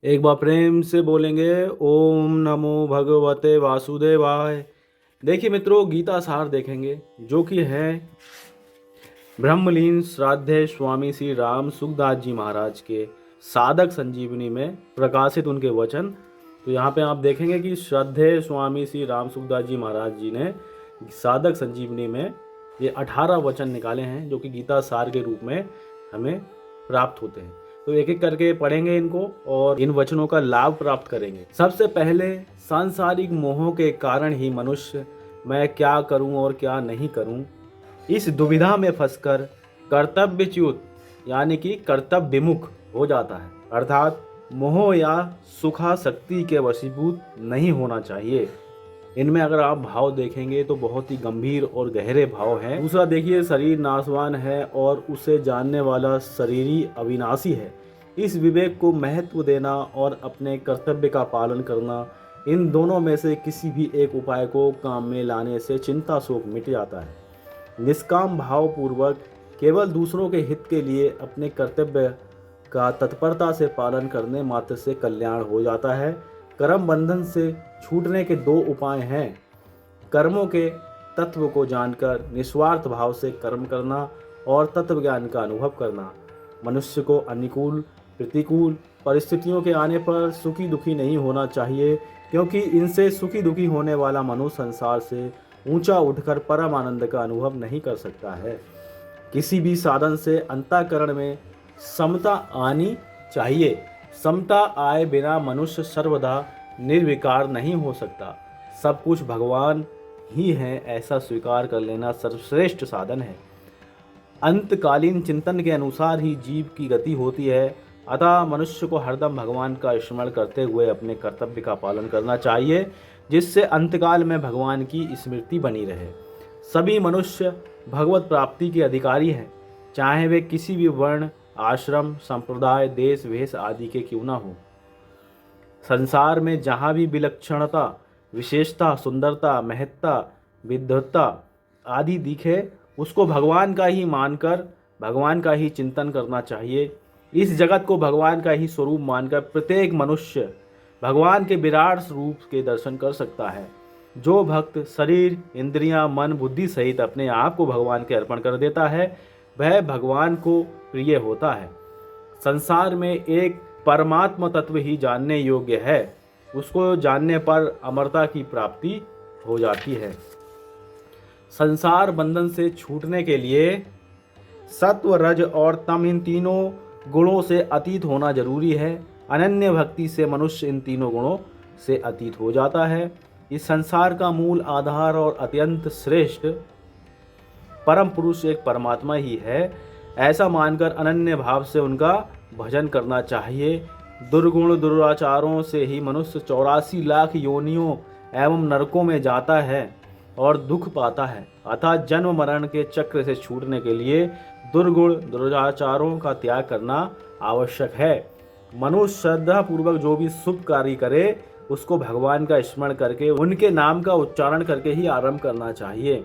एक बार प्रेम से बोलेंगे ओम नमो भगवते वासुदेवाय। देखिए मित्रों, गीता सार देखेंगे जो कि है ब्रह्मलीन श्राद्धे स्वामी श्री राम सुखदास जी महाराज के साधक संजीवनी में प्रकाशित उनके वचन। तो यहाँ पे आप देखेंगे कि श्रद्धेय स्वामी श्री राम सुखदास जी महाराज जी ने साधक संजीवनी में ये 18 वचन निकाले हैं जो कि गीता सार के रूप में हमें प्राप्त होते हैं। तो एक एक करके पढ़ेंगे इनको और इन वचनों का लाभ प्राप्त करेंगे। सबसे पहले, सांसारिक मोहों के कारण ही मनुष्य मैं क्या करूं और क्या नहीं करूं इस दुविधा में फंसकर कर्तव्यच्युत यानी कि कर्तव्य विमुख हो जाता है। अर्थात मोह या सुखासक्ति के वशीभूत नहीं होना चाहिए। इनमें अगर आप भाव देखेंगे तो बहुत ही गंभीर और गहरे भाव हैं। दूसरा देखिए, शरीर नाशवान है और उसे जानने वाला शरीरी अविनाशी है। इस विवेक को महत्व देना और अपने कर्तव्य का पालन करना, इन दोनों में से किसी भी एक उपाय को काम में लाने से चिंता शोक मिट जाता है। निष्काम भाव पूर्वक केवल दूसरों के हित के लिए अपने कर्तव्य का तत्परता से पालन करने मात्र से कल्याण हो जाता है। कर्म बंधन से छूटने के दो उपाय हैं। कर्मों के तत्व को जानकर निस्वार्थ भाव से कर्म करना और तत्व ज्ञान का अनुभव करना। मनुष्य को अनुकूल प्रतिकूल परिस्थितियों के आने पर सुखी दुखी नहीं होना चाहिए, क्योंकि इनसे सुखी दुखी होने वाला मनुष्य संसार से ऊंचा उठकर परम आनंद का अनुभव नहीं कर सकता है। किसी भी साधन से अंतःकरण में समता आनी चाहिए। समता आए बिना मनुष्य सर्वदा निर्विकार नहीं हो सकता। सब कुछ भगवान ही है, ऐसा स्वीकार कर लेना सर्वश्रेष्ठ साधन है। अंतकालीन चिंतन के अनुसार ही जीव की गति होती है। अतः मनुष्य को हरदम भगवान का स्मरण करते हुए अपने कर्तव्य का पालन करना चाहिए, जिससे अंतकाल में भगवान की स्मृति बनी रहे। सभी मनुष्य भगवत प्राप्ति के अधिकारी हैं, चाहे वे किसी भी वर्ण आश्रम संप्रदाय देश वेश आदि के क्यों ना हो। संसार में जहाँ भी विलक्षणता विशेषता सुंदरता महत्ता विद्वत्ता आदि दिखे, उसको भगवान का ही मानकर भगवान का ही चिंतन करना चाहिए। इस जगत को भगवान का ही स्वरूप मानकर प्रत्येक मनुष्य भगवान के विराट रूप के दर्शन कर सकता है। जो भक्त शरीर इंद्रियां मन बुद्धि सहित अपने आप को भगवान के अर्पण कर देता है, वह भगवान को प्रिय होता है। संसार में एक परमात्मा तत्व ही जानने योग्य है। उसको जानने पर अमरता की प्राप्ति हो जाती है। संसार बंधन से छूटने के लिए सत्व रज और तम इन तीनों गुणों से अतीत होना जरूरी है। अनन्य भक्ति से मनुष्य इन तीनों गुणों से अतीत हो जाता है। इस संसार का मूल आधार और अत्यंत श्रेष्ठ परम पुरुष एक परमात्मा ही है। ऐसा मानकर अनन्य भाव से उनका भजन करना चाहिए। दुर्गुण दुराचारों से ही मनुष्य 84 लाख योनियों एवं नरकों में जाता है और दुख पाता है। अतः जन्म मरण के चक्र से छूटने के लिए दुर्गुण दुराचारों का त्याग करना आवश्यक है। मनुष्य श्रद्धा पूर्वक जो भी शुभ कार्य करे, उसको भगवान का स्मरण करके उनके नाम का उच्चारण करके ही आरंभ करना चाहिए।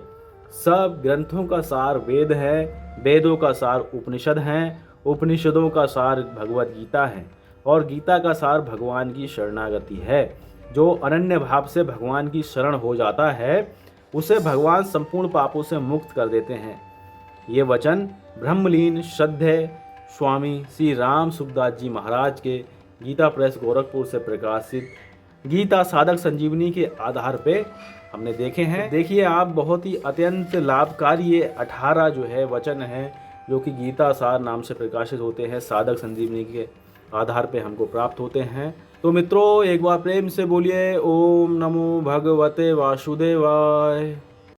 सब ग्रंथों का सार वेद है, वेदों का सार उपनिषद हैं, उपनिषदों का सार भगवत गीता है और गीता का सार भगवान की शरणागति है। जो अनन्य भाव से भगवान की शरण हो जाता है, उसे भगवान संपूर्ण पापों से मुक्त कर देते हैं। ये वचन ब्रह्मलीन श्रद्धेय स्वामी श्री राम सुखदास जी महाराज के गीता प्रेस गोरखपुर से प्रकाशित गीता साधक संजीवनी के आधार पे हमने देखे हैं। देखिए आप, बहुत ही अत्यंत लाभकारी ये 18 जो है वचन हैं जो कि गीता सार नाम से प्रकाशित होते हैं, साधक संजीवनी के आधार पे हमको प्राप्त होते हैं। तो मित्रों, एक बार प्रेम से बोलिए ओम नमो भगवते वासुदेवाय।